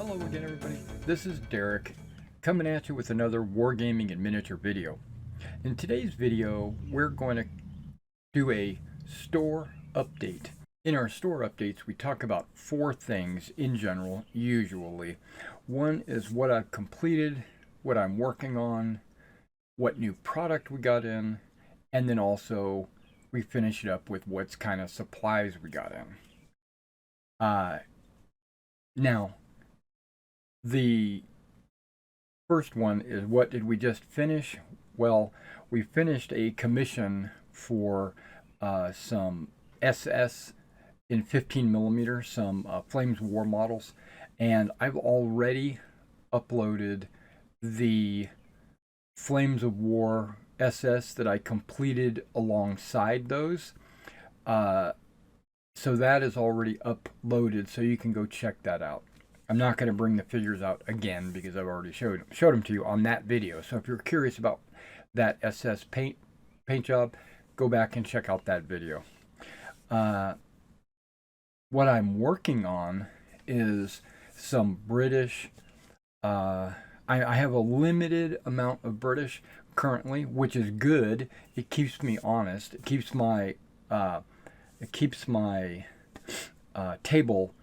Hello again, everybody. This is Derek coming at you with another Wargaming and Miniature video. In today's video, we're going to do a store update. In our store updates, we talk about four things in general, usually. One is what I've completed, what I'm working on, what new product we got in, and then also we finish it up with what's kind of supplies we got in. Now, the first one is, what did we just finish? Well, we finished a commission for some SS in 15 millimeter, some Flames War models, and I've already uploaded the Flames of War SS that I completed alongside those. So that is already uploaded, so you can go check that out. I'm not going to bring the figures out again because I've already showed them to you on that video. So if you're curious about that SS paint job, go back and check out that video. What I'm working on is some British. I have a limited amount of British currently, which is good. It keeps me honest. It keeps my table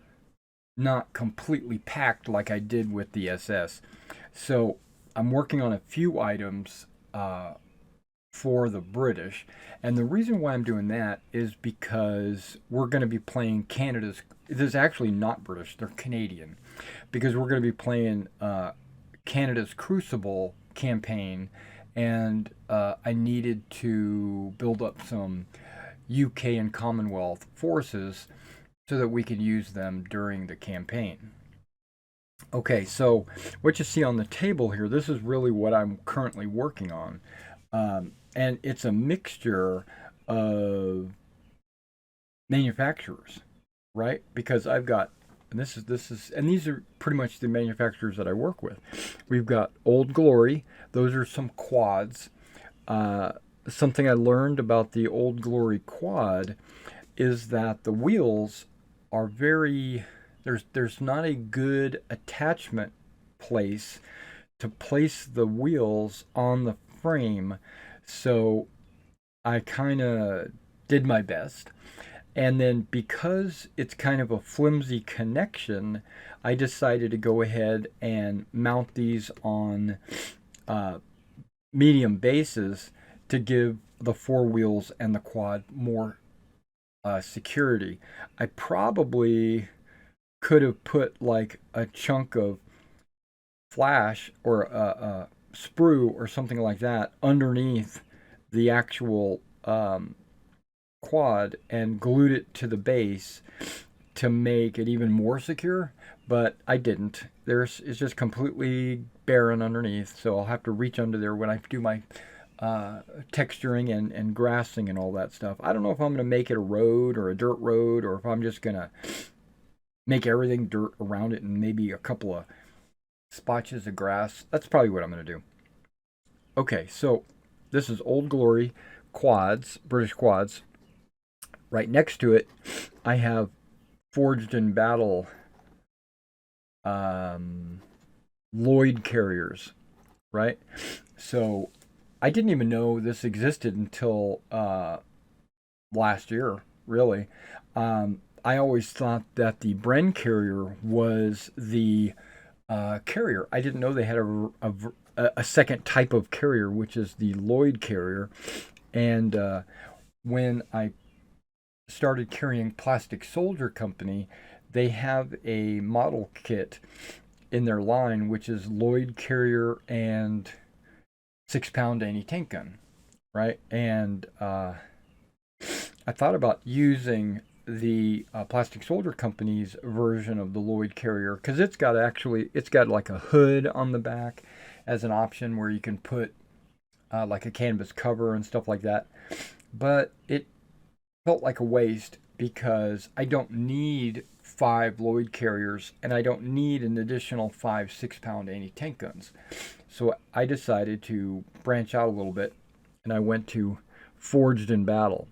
not completely packed like I did with the SS. So I'm working on a few items for the British, and the reason why I'm doing that is because we're going to be playing Canada's. This is actually not British; they're Canadian, because we're going to be playing Canada's Crucible campaign, and I needed to build up some UK and Commonwealth forces so that we could use them during the campaign. Okay, so what you see on the table here, this is really what I'm currently working on. And it's a mixture of manufacturers, right? Because I've got, and and these are pretty much the manufacturers that I work with. We've got Old Glory. Those are some quads. Something I learned about the Old Glory quad is that the wheels are there's not a good attachment place to place the wheels on the frame, so I kind of did my best. And then because it's kind of a flimsy connection, I decided to go ahead and mount these on medium bases to give the four wheels and the quad more security. I probably could have put like a chunk of flash or a sprue or something like that underneath the actual quad and glued it to the base to make it even more secure, but I didn't. It's just completely barren underneath, so I'll have to reach under there when I do my texturing and grassing and all that stuff. I don't know if I'm going to make it a road or a dirt road, or if I'm just going to make everything dirt around it and maybe a couple of spotches of grass. That's probably what I'm going to do. Okay, so this is Old Glory quads, British quads. Right next to it, I have Forged in Battle Lloyd carriers, right? So I didn't even know this existed until last year, really. I always thought that the Bren carrier was the carrier. I didn't know they had a second type of carrier, which is the Lloyd carrier. And when I started carrying Plastic Soldier Company, they have a model kit in their line, which is Lloyd carrier and 6-pound anti-tank gun, right? And I thought about using the Plastic Soldier Company's version of the Lloyd carrier, because it's got like a hood on the back as an option where you can put like a canvas cover and stuff like that. But it felt like a waste because I don't need 5 Lloyd carriers and I don't need an additional 5 6-pound anti-tank guns. So I decided to branch out a little bit, and I went to Forged in Battle.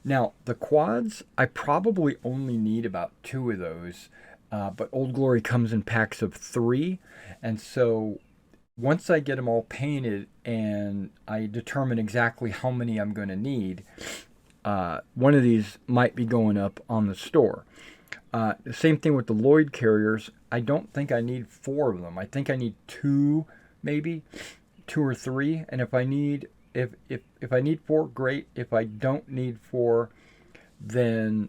Now, the quads, I probably only need about 2 of those but Old Glory comes in packs of 3. And so once I get them all painted and I determine exactly how many I'm going to need, one of these might be going up on the store. The same thing with the Lloyd carriers. I don't think I need 4 of them. I think I need 2, maybe 2 or 3. And if I need 4, great. If I don't need 4, then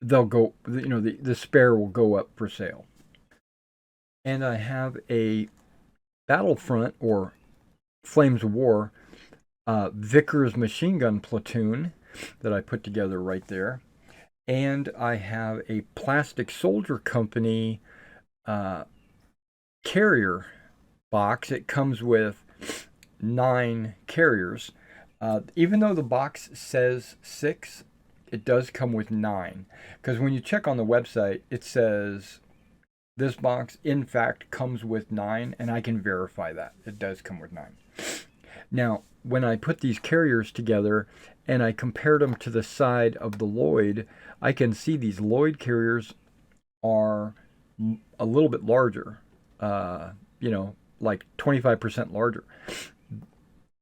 they'll go. The spare will go up for sale. And I have a Battlefront or Flames of War Vickers machine gun platoon that I put together right there. And I have a Plastic Soldier Company carrier box. It comes with 9 carriers. Even though the box says 6, it does come with 9. Because when you check on the website, it says this box, in fact, comes with 9, and I can verify that. It does come with 9. Now, when I put these carriers together and I compared them to the side of the Lloyd, I can see these Lloyd carriers are a little bit larger, like 25% larger.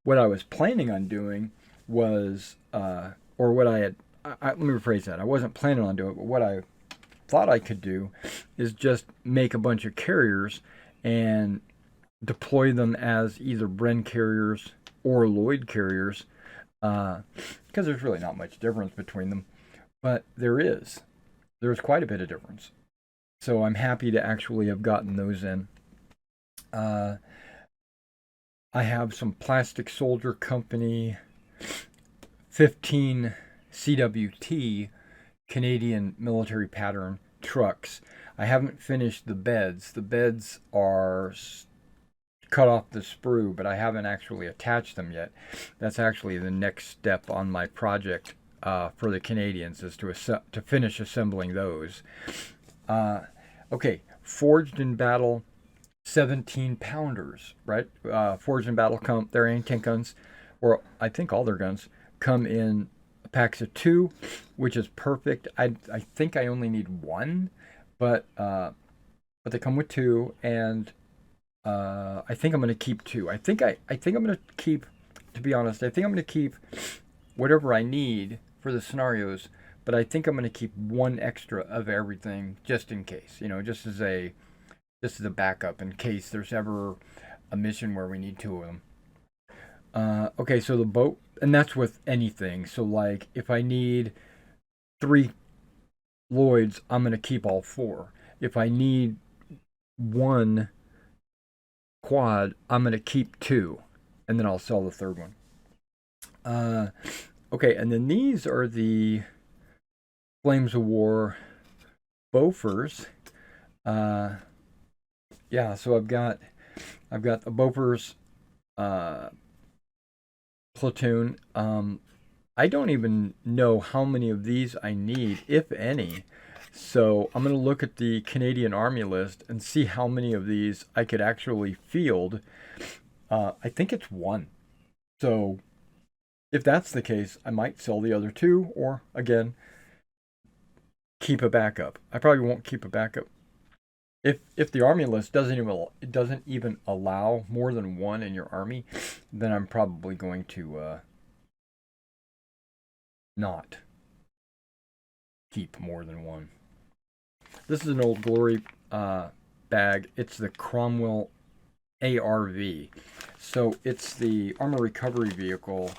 What I was planning on doing was, or what I had, let me rephrase that. I wasn't planning on doing it, but what I thought I could do is just make a bunch of carriers and deploy them as either Bren carriers or Lloyd carriers, because there's really not much difference between them, but there's quite a bit of difference. So I'm happy to actually have gotten those in. I have some Plastic Soldier Company 15 CWT Canadian military pattern trucks. I haven't finished the beds. The beds are cut off the sprue, but I haven't actually attached them yet. That's actually the next step on my project for the Canadians, is to finish assembling those. Okay, Forged in Battle 17 pounders, right? Forged in Battle their anti-tank guns, or I think all their guns, come in packs of 2, which is perfect. I think I only need 1, but they come with 2, and I think I'm going to keep 2. I think I'm going to keep, to be honest, I think I'm going to keep whatever I need for the scenarios, but I think I'm going to keep 1 extra of everything just in case, just as a backup in case there's ever a mission where we need 2 of them. Okay, so the boat, and that's with anything. So like if I need 3 Lloyds, I'm going to keep all 4. If I need 1 quad, I'm going to keep 2, and then I'll sell the 3rd one. Okay, and then these are the Flames of War Bofors. Yeah, so I've got the Bofors platoon. I don't even know how many of these I need, if any. So I'm going to look at the Canadian Army list and see how many of these I could actually field. I think it's 1. So if that's the case, I might sell the other 2, or again, keep a backup. I probably won't keep a backup. If the army list doesn't even allow more than 1 in your army, then I'm probably going to not keep more than 1. This is an Old Glory bag. It's the Cromwell ARV. So it's the armor recovery vehicle.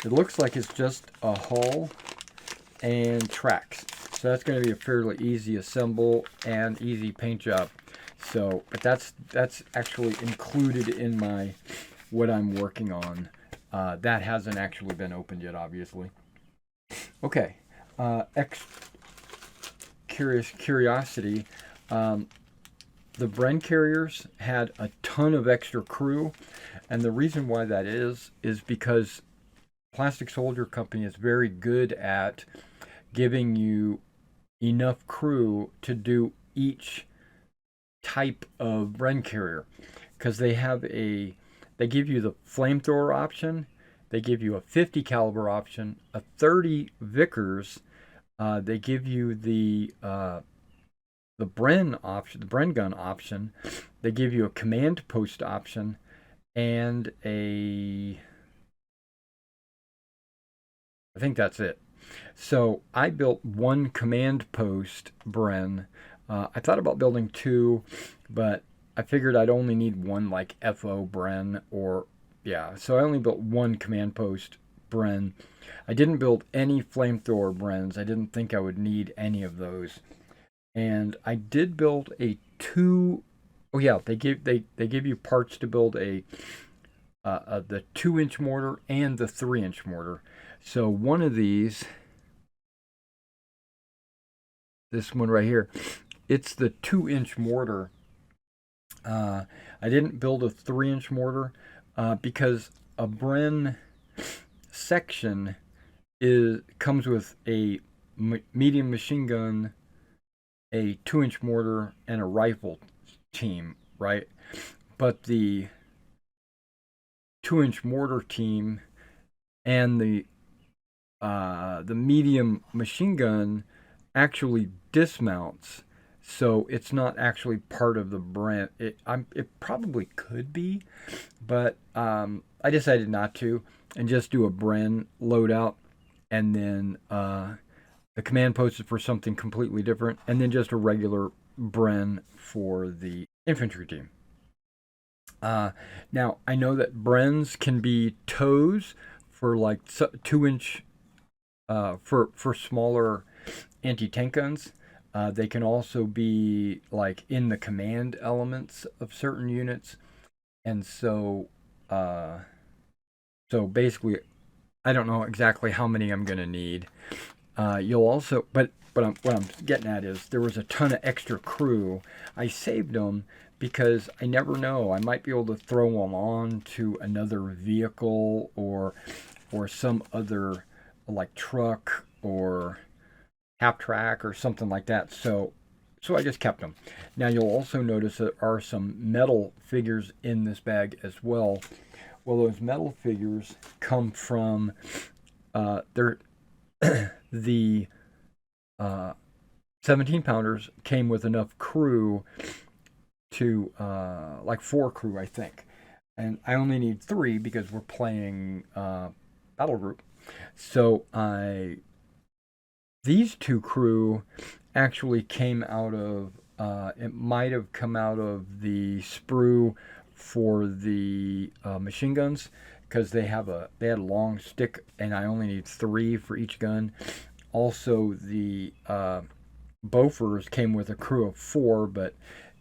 It looks like it's just a hull and tracks. So that's going to be a fairly easy assemble and easy paint job. So, but that's actually included in what I'm working on. That hasn't actually been opened yet, obviously. Okay, curiosity. The Bren carriers had a ton of extra crew, and the reason why that is because Plastic Soldier Company is very good at giving you enough crew to do each type of Bren carrier, because they give you the flamethrower option They give you a 50 caliber option, a 30 Vickers. They give you the Bren option, the Bren gun option. They give you a command post option and I think that's it. So I built one command post Bren. I thought about building two, but I figured I'd only need one like FO Bren or yeah. So I only built one command post Bren. I didn't build any flamethrower Brens. I didn't think I would need any of those. And I did build a two oh yeah, they give you parts to build the 2-inch mortar and the 3-inch mortar. So one of these, this one right here, it's the 2-inch mortar. I didn't build a 3-inch mortar because a Bren section comes with a medium machine gun, a 2-inch mortar, and a rifle team, right? But the 2-inch mortar team and the medium machine gun actually dismounts, so it's not actually part of the brand. It probably could be, but I decided not to and just do a Bren loadout, and then the command post is for something completely different, and then just a regular Bren for the infantry team. Now I know that Brens can be toes for like 2-inch for smaller anti-tank guns. They can also be like in the command elements of certain units, and so basically, I don't know exactly how many I'm gonna need. You'll also, but what I'm getting at is there was a ton of extra crew. I saved them because I never know. I might be able to throw them on to another vehicle or some other like truck or half track or something like that. So I just kept them. Now you'll also notice there are some metal figures in this bag as well. Well, those metal figures come from they're the 17 pounders came with enough crew to like 4 crew, I think, and I only need 3 because we're playing battle group. So these 2 crew actually came out of it might have come out of the sprue for the machine guns, because they had a long stick and I only need 3 for each gun. Also, the Bofors came with a crew of 4, but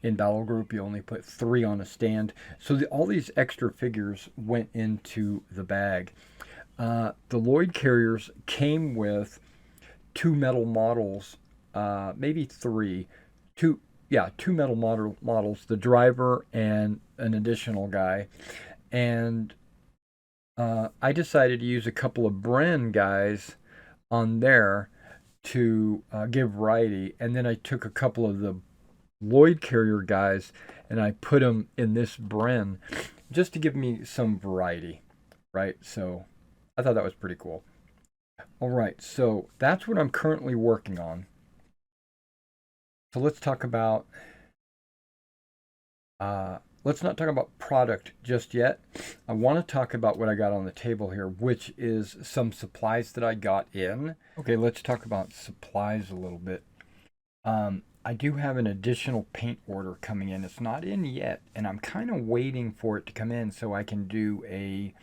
in battle group you only put 3 on a stand. So all these extra figures went into the bag. The Lloyd carriers came with 2 metal models, maybe 3, 2 metal models, the driver and an additional guy. And I decided to use a couple of Bren guys on there to give variety, and then I took a couple of the Lloyd carrier guys and I put them in this Bren just to give me some variety, right? So I thought that was pretty cool. All right, so that's what I'm currently working on. So let's not talk about product just yet. I want to talk about what I got on the table here, which is some supplies that I got in. Okay, let's talk about supplies a little bit. I do have an additional paint order coming in. It's not in yet, and I'm kind of waiting for it to come in so I can do a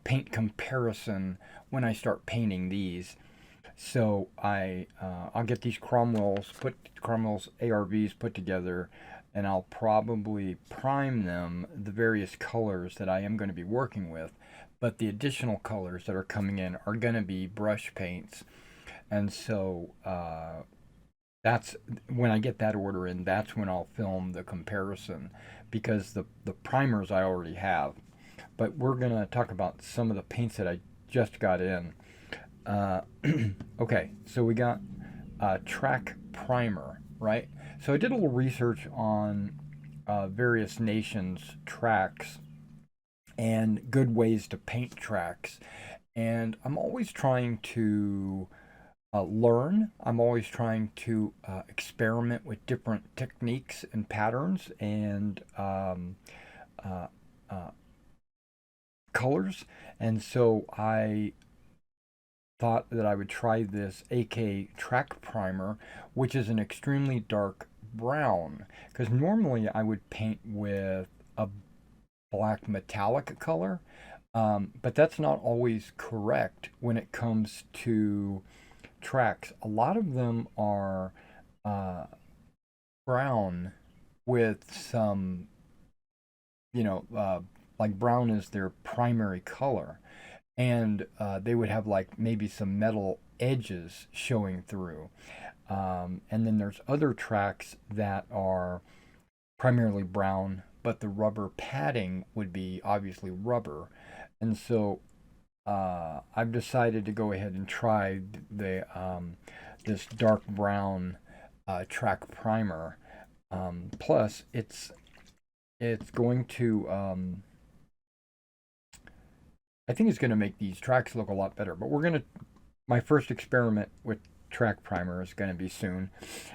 paint comparison when I start painting these. So I'll get these Cromwell's ARVs put together, and I'll probably prime them the various colors that I am going to be working with. But the additional colors that are coming in are going to be brush paints, and so that's when I get that order in. That's when I'll film the comparison, because the primers I already have. But we're going to talk about some of the paints that I just got in. Okay, so we got track primer, right? So I did a little research on various nations' tracks, and good ways to paint tracks. And I'm always trying to learn. I'm always trying to experiment with different techniques and patterns and uh, uh, colors. And so I thought that I would try this AK track primer, which is an extremely dark brown. Because normally I would paint with a black metallic color, but that's not always correct when it comes to tracks. A lot of them are uh, brown with some, you know, like brown is their primary color. And they would have like maybe some metal edges showing through. And then there's other tracks that are primarily brown, but the rubber padding would be obviously rubber. And so I've decided to go ahead and try the this dark brown track primer. Plus, it's going to I think it's going to make these tracks look a lot better. But my first experiment with track primer is going to be soon.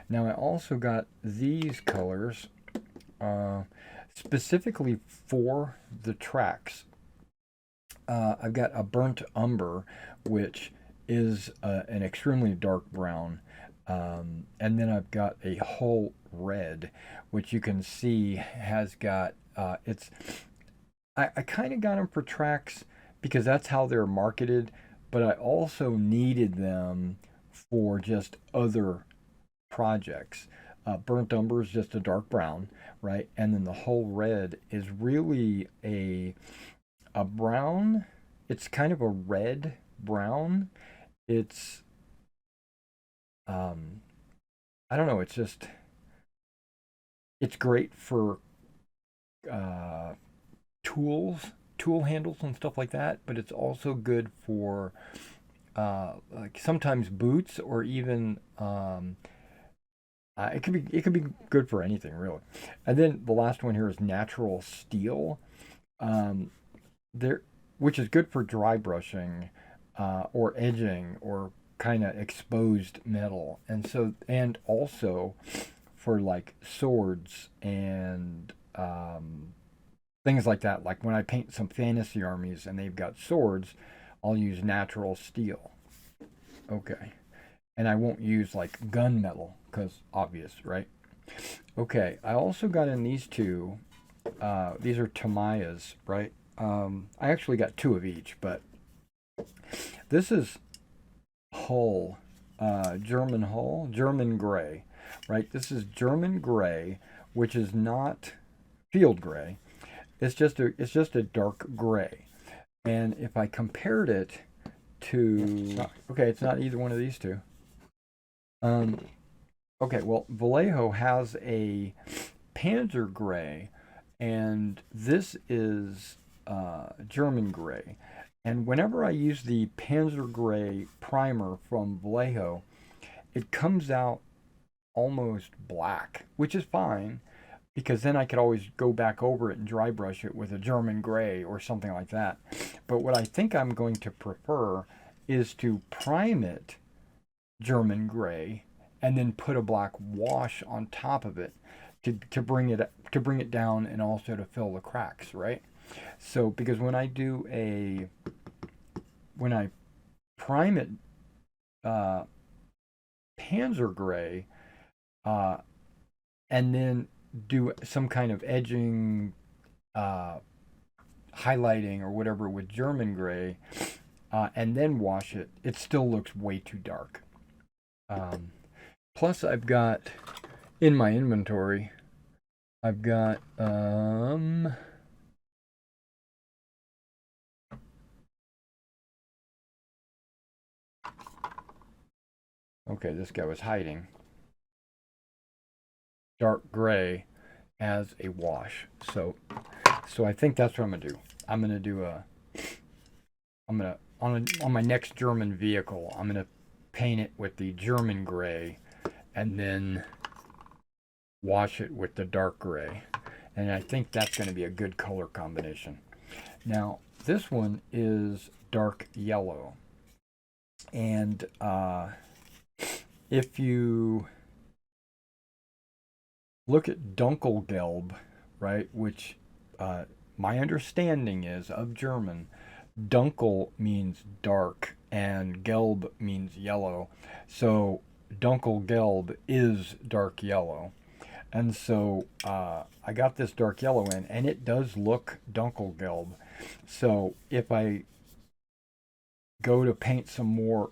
Now I also got these colors specifically for the tracks. I've got a burnt umber, which is an extremely dark brown. And then I've got a whole red, which you can see has got, I kind of got them for tracks because that's how they're marketed, but I also needed them for just other projects. Burnt umber is just a dark brown, right? And then the whole red is really a brown. It's kind of a red brown. It's I don't know. It's great for uh, tool handles and stuff like that. But it's also good for like sometimes boots or even it could be good for anything really. And then the last one here is natural steel. Um, there, which is good for dry brushing or edging or kind of exposed metal, and also for like swords and things like that. Like when I paint some fantasy armies and they've got swords, I'll use natural steel. Okay, and I won't use like gunmetal because obvious, right? Okay, I also got in these two. These are Tamayas, right? I actually got two of each, but this is Hull, German gray, right? This is German gray, which is not field gray. It's just a dark gray. And if I compared it to, okay, it's not either one of these two. Um, okay, well, Vallejo has a Panzer gray, and this is German gray. And whenever I use the Panzer Gray primer from Vallejo, it comes out almost black, which is fine because then I could always go back over it and dry brush it with a German gray or something like that. But what I think I'm going to prefer is to prime it German gray and then put a black wash on top of it to bring it down and also to fill the cracks, right? So because when I prime it Panzer gray uh, and then do some kind of edging, highlighting or whatever with German gray, and then wash it, it still looks way too dark. Plus, I've got in my inventory, I've got okay, this guy was hiding. Dark gray as a wash. So I think that's what I'm gonna do. I'm gonna do on my next German vehicle. I'm gonna paint it with the German gray, and then wash it with the dark gray. And I think that's gonna be a good color combination. Now, this one is dark yellow. And if you look at Dunkelgelb, right, which my understanding is of German, Dunkel means dark and Gelb means yellow. So Dunkelgelb is dark yellow. And so I got this dark yellow in, and it does look Dunkelgelb. So if I go to paint some more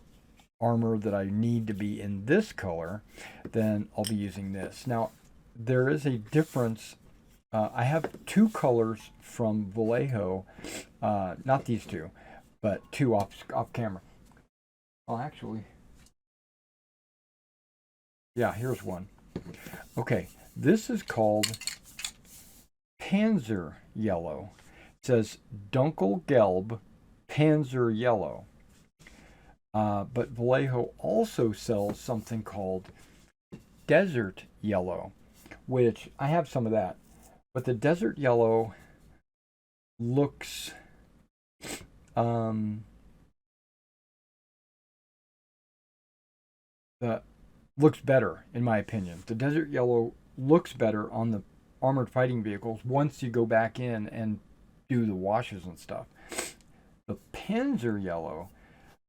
armor that I need to be in this color, then I'll be using this. Now, there is a difference. I have two colors from Vallejo, not these two, but two off camera. Oh, actually, yeah, here's one. Okay, this is called Panzer Yellow. It says Dunkelgelb Panzer Yellow. But Vallejo also sells something called Desert Yellow, which I have some of that. But the Desert Yellow looks looks better, in my opinion. The Desert Yellow looks better on the armored fighting vehicles once you go back in and do the washes and stuff. The Panzer Yellow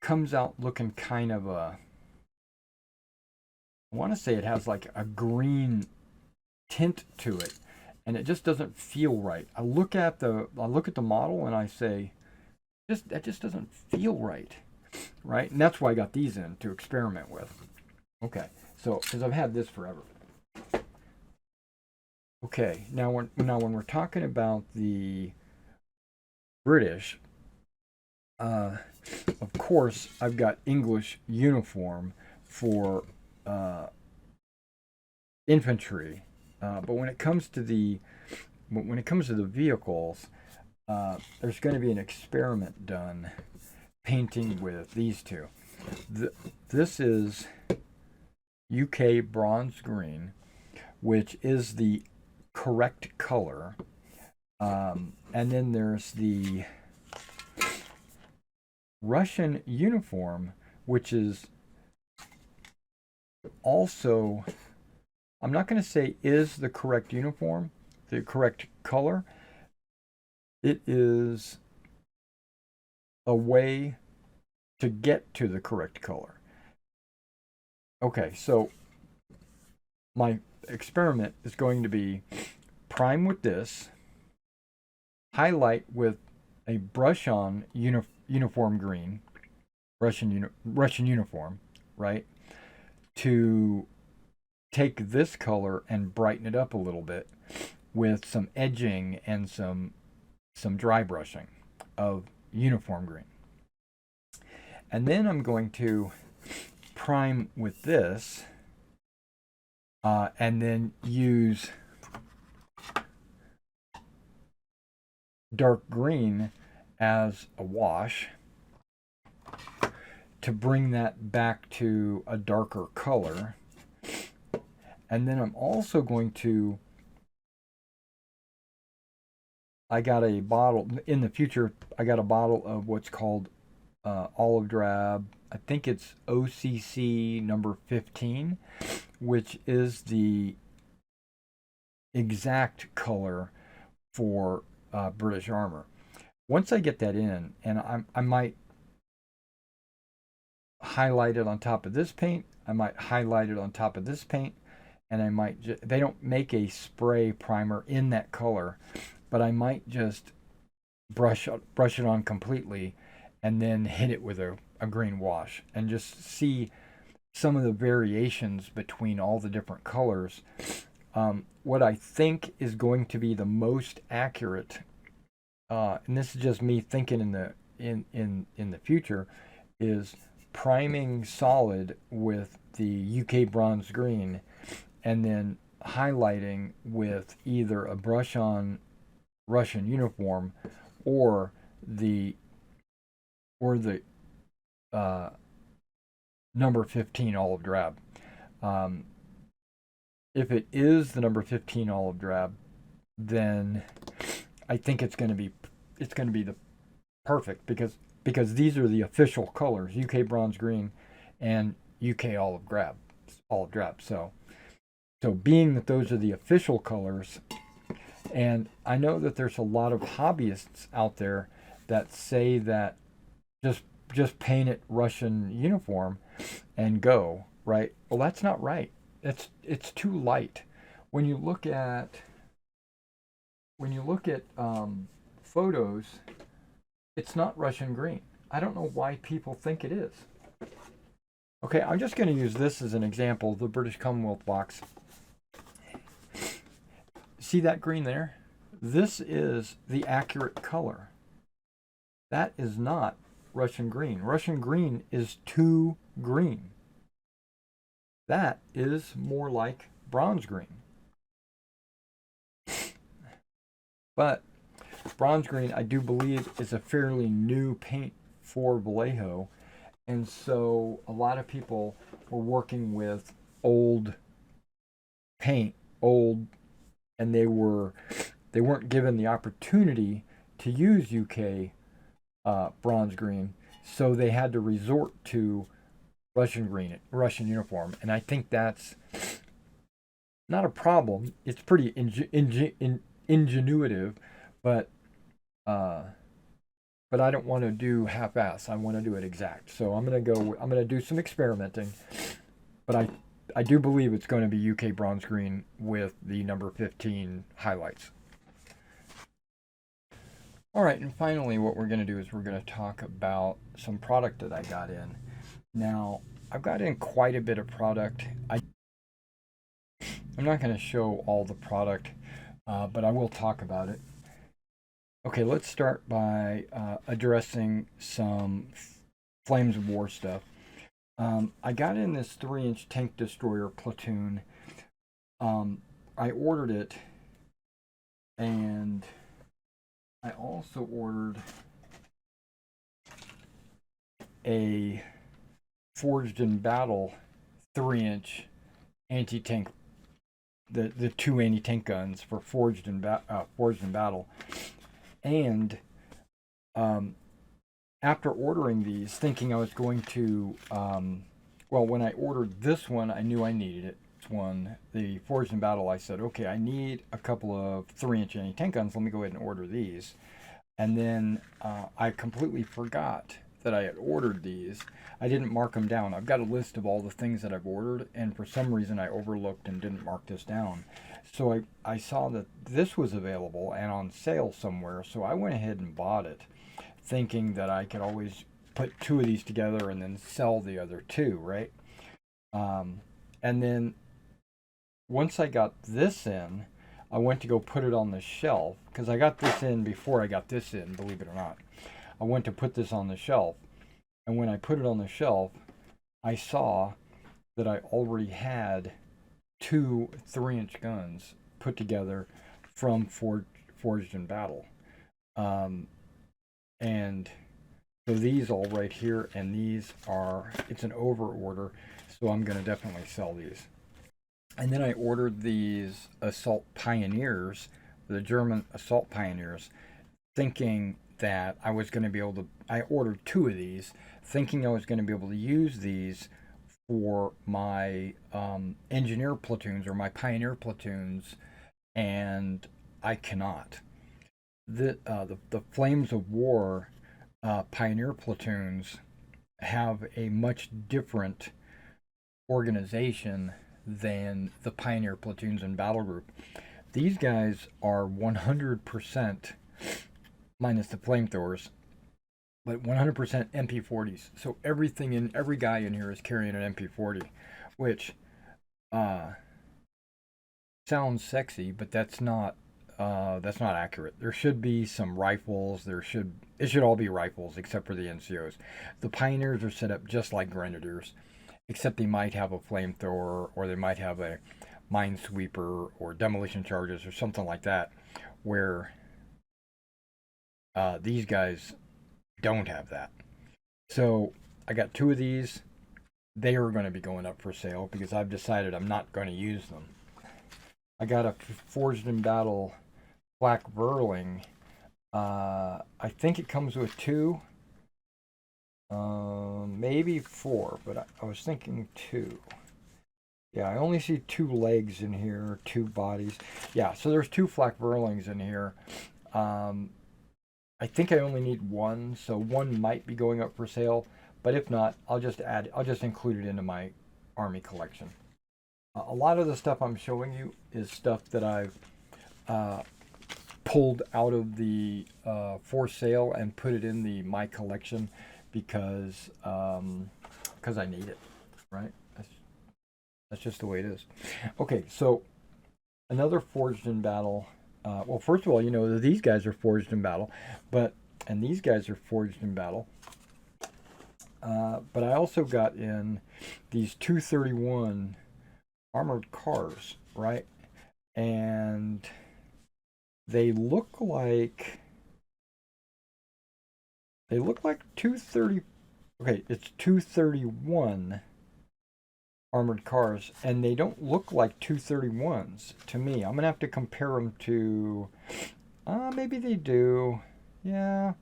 comes out looking kind of a, I want to say it has like a green tint to it, and it just doesn't feel right. I look at the model and I say, that just doesn't feel right, right? And that's why I got these in to experiment with. Okay, so because I've had this forever. Okay, now when we're talking about the British, of course I've got English uniform for infantry, but when it comes to the vehicles, there's going to be an experiment done painting with these two. This is UK bronze green, which is the correct color, and then there's the Russian uniform, which is also, I'm not going to say is the correct uniform, the correct color. It is a way to get to the correct color. Okay, so my experiment is going to be prime with this, highlight with a brush on uniform green, Russian uniform, right? To take this color and brighten it up a little bit with some edging and some dry brushing of uniform green. And then I'm going to prime with this, and then use dark green as a wash to bring that back to a darker color. And then I'm also going to, I got a bottle in the future, I got a bottle of what's called olive drab. I think it's OCC number 15, which is the exact color for British armor. Once I get that in, and I might highlight it on top of this paint, I might highlight it on top of this paint, and I might they don't make a spray primer in that color, but I might just brush it on completely and then hit it with a green wash and just see some of the variations between all the different colors. What I think is going to be the most accurate, and this is just me thinking in the future, is priming solid with the UK bronze green and then highlighting with either a brush on Russian uniform or the number 15 olive drab. If it is the number 15 olive drab, then I think it's going to be it's going to be the perfect because these are the official colors: UK bronze green and UK olive drab. So being that those are the official colors, and I know that there's a lot of hobbyists out there that say that just just paint it Russian uniform and go, right? Well, that's not right. It's too light. When you look at photos, it's not Russian green. I don't know why people think it is. Okay, I'm just going to use this as an example, the British Commonwealth box. See that green there? This is the accurate color. That is not Russian green. Russian green is too green. That is more like bronze green. But bronze green, I do believe, is a fairly new paint for Vallejo. And so a lot of people were working with old paint, and they weren't given the opportunity to use UK bronze green, so they had to resort to Russian green, Russian uniform. And I think that's not a problem. It's pretty ingenuitive, but I don't want to do half-ass. I want to do it exact. So I'm gonna do some experimenting, but I do believe it's going to be UK bronze green with the number 15 highlights. All right, and finally what we're going to do is we're going to talk about some product that I got in. Now, I've got in quite a bit of product. I'm not going to show all the product, but I will talk about it. Okay, let's start by addressing some Flames of War stuff. I got in this 3-inch tank destroyer platoon. I ordered it, and I also ordered a Forged in Battle 3-inch anti-tank, the two anti-tank guns for Forged in Battle. And after ordering these, thinking I was going to, when I ordered this one, I knew I needed it. The Forged in Battle, I said, okay, I need a couple of 3-inch anti-tank guns. Let me go ahead and order these. And then I completely forgot that I had ordered these. I didn't mark them down. I've got a list of all the things that I've ordered, and for some reason I overlooked and didn't mark this down. So I saw that this was available and on sale somewhere, so I went ahead and bought it, thinking that I could always put 2 of these together and then sell the other 2, right? And then once I got this in, I went to go put it on the shelf, because I got this in before I got this in, believe it or not. I went to put this on the shelf, and when I put it on the shelf, I saw that I already had 2 3-inch guns put together from Forged in Battle. And so these all right here, and these are, it's an over order, so I'm going to definitely sell these. And then I ordered these Assault Pioneers, the German Assault Pioneers, thinking that I was going to be able to, I ordered 2 of these, thinking I was going to be able to use these for my engineer platoons or my pioneer platoons, and I cannot. The Flames of War pioneer platoons have a much different organization than the pioneer platoons and battle group. These guys are 100% minus the flamethrowers, but 100% MP40s. So every guy in here is carrying an MP40, which sounds sexy, but that's not accurate. There should be some rifles. It should all be rifles except for the NCOs. The Pioneers are set up just like Grenadiers, except they might have a flamethrower, or they might have a minesweeper or demolition charges or something like that, where these guys don't have that. So I got 2 of these. They are going to be going up for sale because I've decided I'm not going to use them. I got a Forged in Battle Black Verling I think it comes with two, maybe four, but I was thinking two. Yeah, I only see two legs in here, two bodies. Yeah, so there's two flak Verlings in here. Um, I think I only need one, so one might be going up for sale. But if not, I'll just include it into my army collection. A lot of the stuff I'm showing you is stuff that I've uh, pulled out of the for sale and put it in the my collection because I need it, right? That's just the way it is. Okay, so another forged in battle. Well, first of all, you know that these guys are forged in battle, and these guys are forged in battle. But I also got in these 231 armored cars, right? And they look like 230. Okay, it's 231 armored cars, and they don't look like 231s to me. I'm gonna have to compare them to. Maybe they do. Yeah.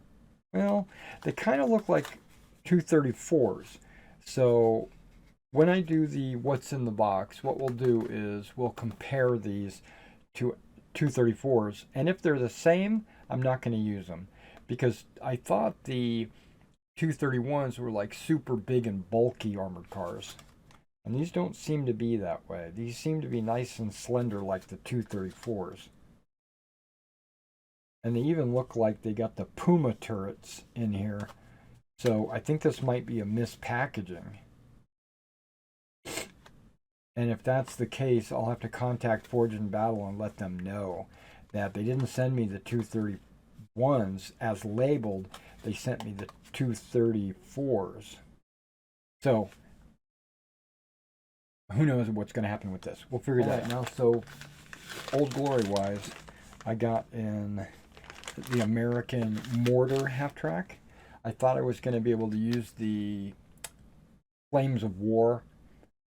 Well, they kind of look like 234s. So when I do the what's in the box, what we'll do is we'll compare these to 234s, and if they're the same, I'm not going to use them because I thought the 231s were like super big and bulky armored cars. And these don't seem to be that way. These seem to be nice and slender like the 234s. And they even look like they got the Puma turrets in here. So I think this might be a mispackaging. And if that's the case, I'll have to contact Forge in Battle and let them know that they didn't send me the 231s as labeled. They sent me the 234s. So who knows what's going to happen with this. We'll figure that out now. So Old Glory wise, I got in the American Mortar half track. I thought I was going to be able to use the Flames of War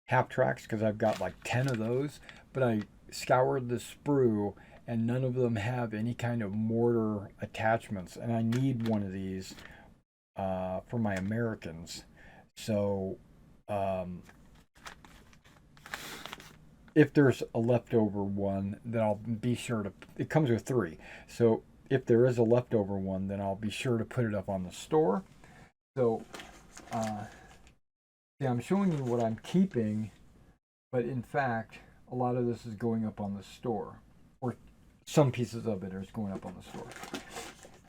half tracks because I've got like 10 of those, but I scoured the sprue and none of them have any kind of mortar attachments, and I need one of these for my Americans. So if there's a leftover one, then I'll be sure to. It comes with three, so if there is a leftover one, then I'll be sure to put it up on the store. So, yeah, I'm showing you what I'm keeping, but in fact, a lot of this is going up on the store, or some pieces of it are going up on the store.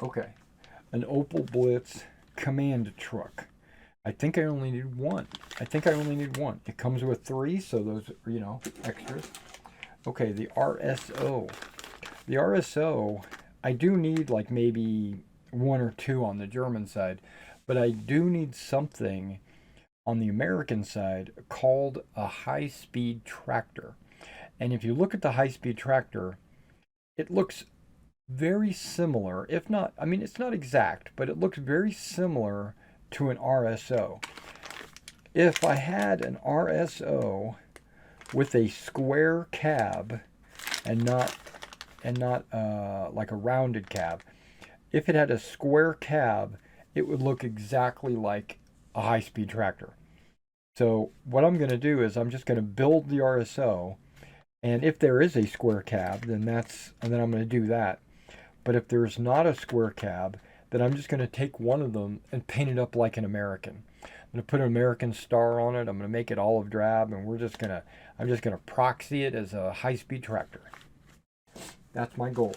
Okay, an Opel Blitz command truck. I think I only need one. It comes with three, so those are, you know, extras. Okay, the RSO. The RSO, I do need like maybe one or two on the German side, but I do need something on the American side called a high-speed tractor. And if you look at the high-speed tractor, it looks very similar, if not, I mean, it's not exact, but it looks very similar to an RSO. If I had an RSO with a square cab and not like a rounded cab, if it had a square cab, it would look exactly like a high-speed tractor. So what I'm going to do is I'm just going to build the RSO, and if there is a square cab, then I'm going to do that. But if there's not a square cab, then I'm just going to take one of them and paint it up like an American. I'm going to put an American star on it. I'm going to make it olive drab, and I'm just going to proxy it as a high-speed tractor. That's my goal.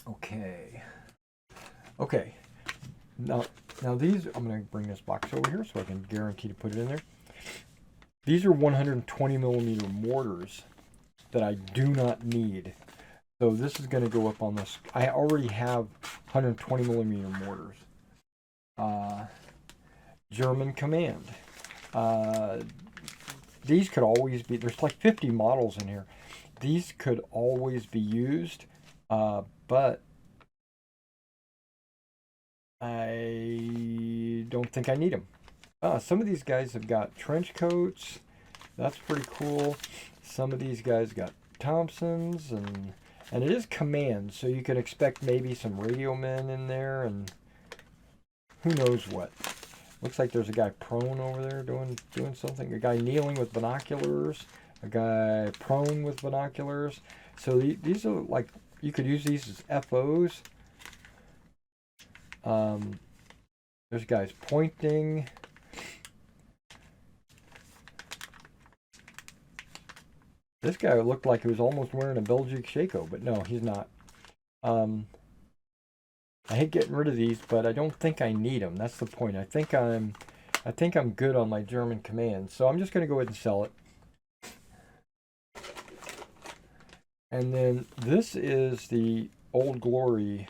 Okay. Now these, I'm going to bring this box over here so I can guarantee to put it in there. These are 120 millimeter mortars that I do not need. So this is going to go up on this. I already have 120 millimeter mortars. German Command. These could always be, there's like 50 models in here. These could always be used, but I don't think I need them. Some of these guys have got trench coats. That's pretty cool. Some of these guys got Thompsons, and And it is command, so you can expect maybe some radio men in there and who knows what. Looks like there's a guy prone over there doing something. A guy kneeling with binoculars. A guy prone with binoculars. So these are like, you could use these as FOs. There's guys pointing. This guy looked like he was almost wearing a Belgique Shako, but no, he's not. I hate getting rid of these, but I don't think I need them. That's the point. I think I'm good on my German command, so I'm just going to go ahead and sell it. And then this is the Old Glory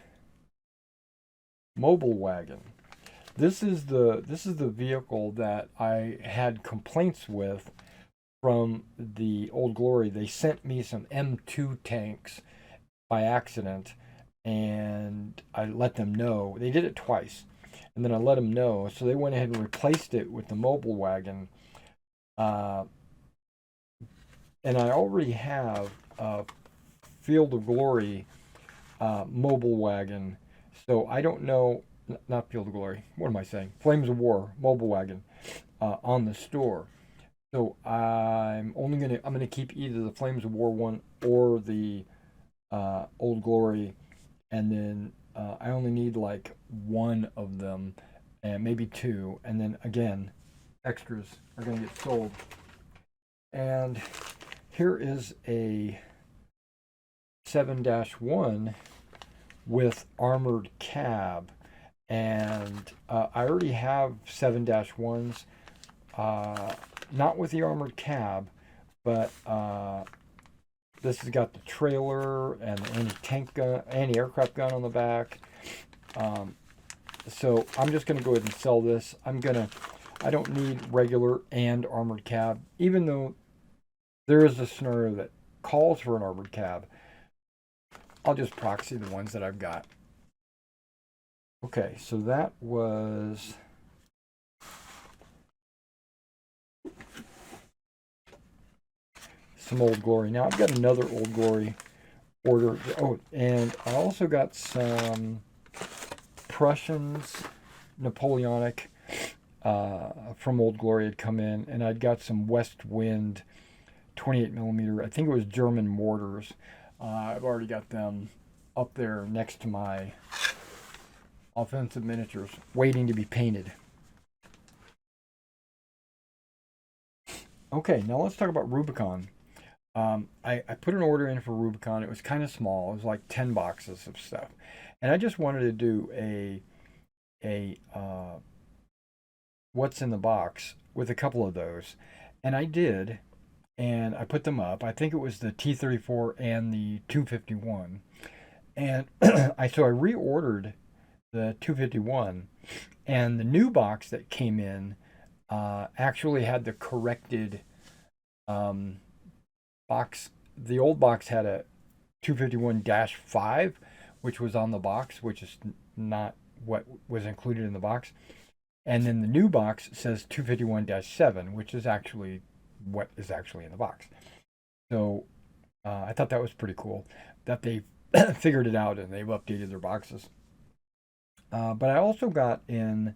mobile wagon. This is the vehicle that I had complaints with from the Old Glory. They sent me some M2 tanks by accident, and I let them know. They did it twice, and then I let them know. So they went ahead and replaced it with the mobile wagon. And I already have a Field of Glory mobile wagon. So I don't know, not Field of Glory. What am I saying? Flames of War mobile wagon on the store. So I'm gonna keep either the Flames of War one or the Old Glory, and then I only need like one of them, and maybe two, and then again, extras are gonna get sold. And here is a 7-1 with armored cab, and I already have 7-1s, not with the armored cab, but this has got the trailer and the anti-tank gun, anti-aircraft gun on the back. So I'm just going to go ahead and sell this. I don't need regular and armored cab, even though there is a scenario that calls for an armored cab. I'll just proxy the ones that I've got. Okay, so that was some Old Glory. Now I've got another Old Glory order. Oh, and I also got some Prussians, Napoleonic, from Old Glory had come in, and I'd got some West Wind 28 millimeter. I think it was German mortars. I've already got them up there next to my offensive miniatures, waiting to be painted. Okay, now let's talk about Rubicon. I put an order in for Rubicon. It was kind of small. It was like 10 boxes of stuff. And I just wanted to do a what's in the box with a couple of those. And I did, and I put them up. I think it was the T-34 and the 251. And so I reordered the 251, and the new box that came in actually had the corrected box. The old box had a 251-5, which was on the box, which is not what was included in the box. And then the new box says 251-7, which is actually what is actually in the box. So I thought that was pretty cool that they figured it out and they've updated their boxes. But I also got in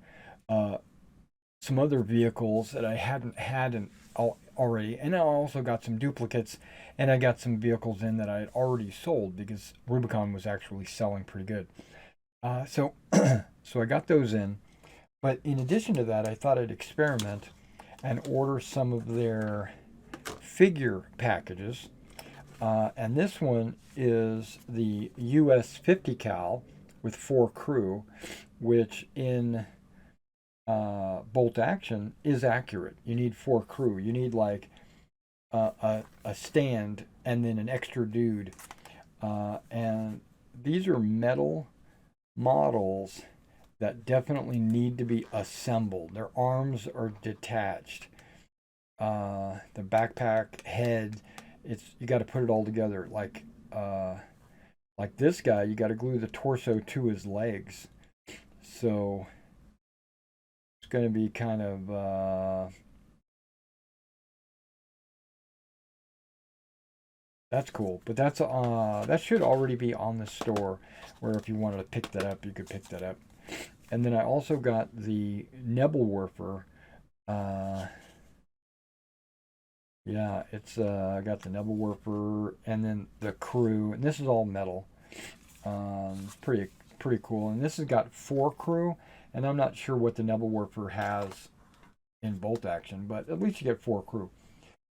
some other vehicles that I hadn't had already, and I also got some duplicates, and I got some vehicles in that I had already sold because Rubicon was actually selling pretty good. So I got those in, but in addition to that, I thought I'd experiment and order some of their figure packages. And this one is the US 50 cal with 4 crew, which in bolt action is accurate. You need 4 crew. You need like a stand and then an extra dude. And these are metal models that definitely need to be assembled. Their arms are detached. The backpack head, you got to put it all together. Like this guy, you got to glue the torso to his legs. So it's going to be kind of That's cool. But that's that should already be on the store, where if you wanted to pick that up, you could pick that up. And then I also got the Nebelwerfer. Uh, yeah, it's I got the Nebelwerfer and then the crew, and this is all metal. Pretty cool. And this has got 4 crew, and I'm not sure what the Nebelwerfer has in bolt action, but at least you get 4 crew.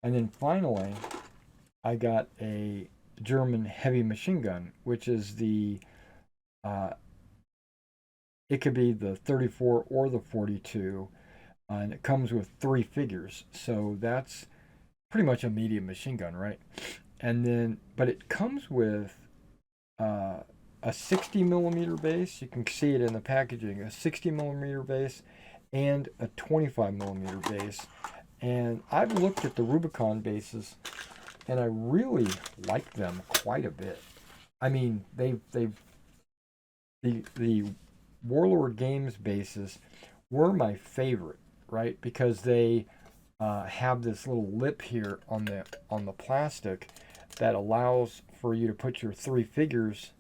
And then finally, I got a German heavy machine gun, which is the uh, it could be the 34 or the 42, and it comes with 3 figures. So that's pretty much a medium machine gun, right? And then, but it comes with uh, a 60 millimeter base. You can see it in the packaging. A 60 millimeter base and a 25 millimeter base. And I've looked at the Rubicon bases, and I really like them quite a bit. I mean, the Warlord Games bases were my favorite, right? Because they have this little lip here on the plastic that allows for you to put your 3 figures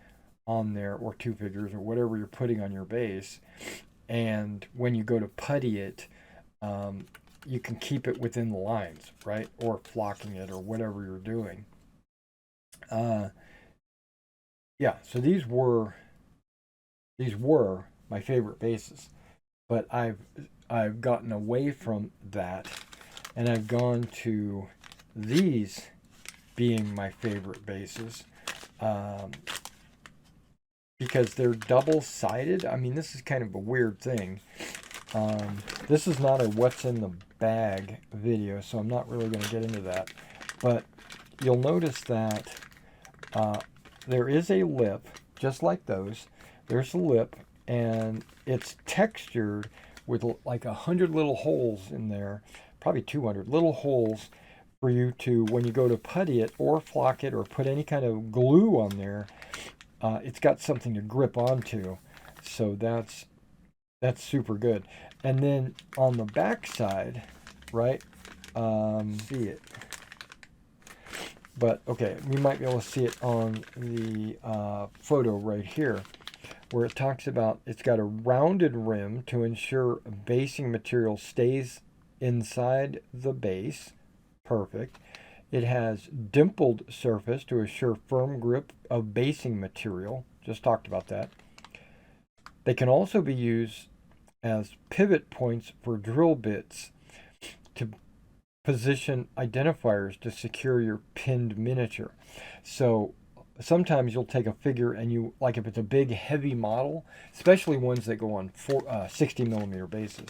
on there, or 2 figures, or whatever you're putting on your base. And when you go to putty it, you can keep it within the lines, right? Or flocking it, or whatever you're doing. Uh, yeah, so these were my favorite bases, but I've gotten away from that, and I've gone to these being my favorite bases, um, because they're double-sided. I mean, this is kind of a weird thing. This is not a what's in the bag video, so I'm not really going to get into that. But you'll notice that there is a lip, just like those. There's a lip, and it's textured with like 100 little holes in there, probably 200 little holes for you to, when you go to putty it or flock it or put any kind of glue on there, it's got something to grip onto. So that's super good. And then on the back side, right? See it. But okay, we might be able to see it on the photo right here, where it talks about it's got a rounded rim to ensure basing material stays inside the base. Perfect. It has dimpled surface to assure firm grip of basing material. Just talked about that. They can also be used as pivot points for drill bits to position identifiers to secure your pinned miniature. So sometimes you'll take a figure, and you, like if it's a big heavy model, especially ones that go on 60 millimeter bases.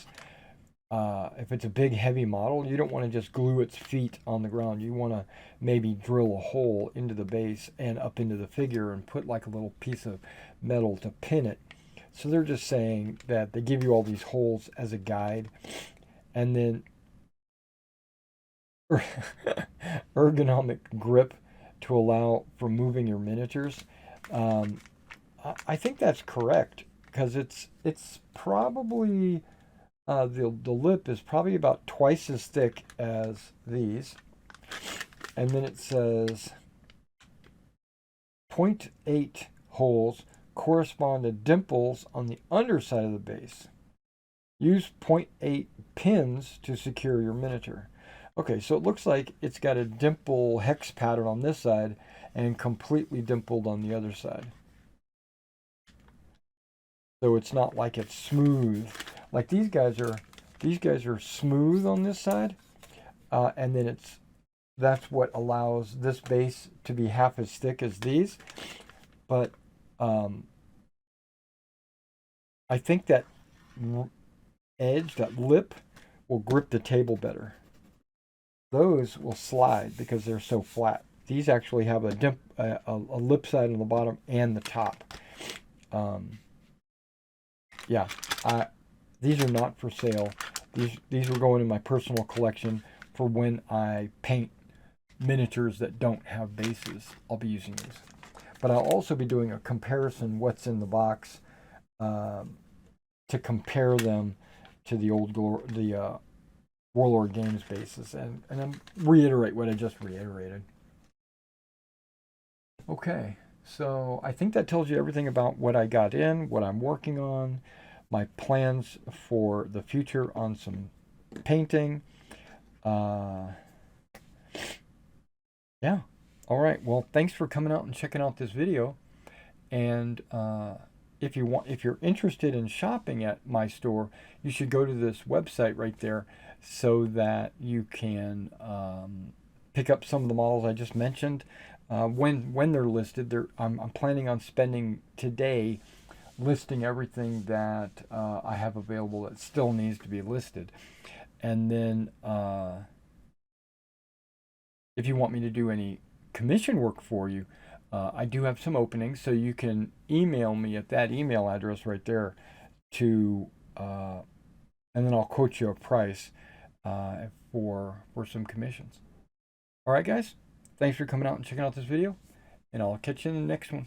If it's a big heavy model, you don't want to just glue its feet on the ground. You want to maybe drill a hole into the base and up into the figure and put like a little piece of metal to pin it. So they're just saying that they give you all these holes as a guide, and then ergonomic grip to allow for moving your miniatures. Um, I think that's correct, because it's probably the lip is probably about twice as thick as these, and then it says 0.8 holes correspond to dimples on the underside of the base. Use 0.8 pins to secure your miniature. Okay, so it looks like it's got a dimple hex pattern on this side and completely dimpled on the other side. So it's not like it's smooth. Like these guys are smooth on this side, and then that's what allows this base to be half as thick as these. But I think that edge, that lip, will grip the table better. Those will slide because they're so flat. These actually have a lip side on the bottom and the top. Yeah, these are not for sale. These are going in my personal collection for when I paint miniatures that don't have bases. I'll be using these. But I'll also be doing a comparison what's in the box, to compare them to the Warlord Games bases, and reiterate what I just reiterated. Okay, so I think that tells you everything about what I got in, what I'm working on, my plans for the future on some painting. Uh, yeah. All right. Well, thanks for coming out and checking out this video. And if you're interested in shopping at my store, you should go to this website right there, so that you can pick up some of the models I just mentioned. When they're listed, I'm planning on spending today listing everything that I have available that still needs to be listed. And then if you want me to do any commission work for you, I do have some openings, so you can email me at that email address right there to, and then I'll quote you a price for some commissions. All right, guys. Thanks for coming out and checking out this video, and I'll catch you in the next one.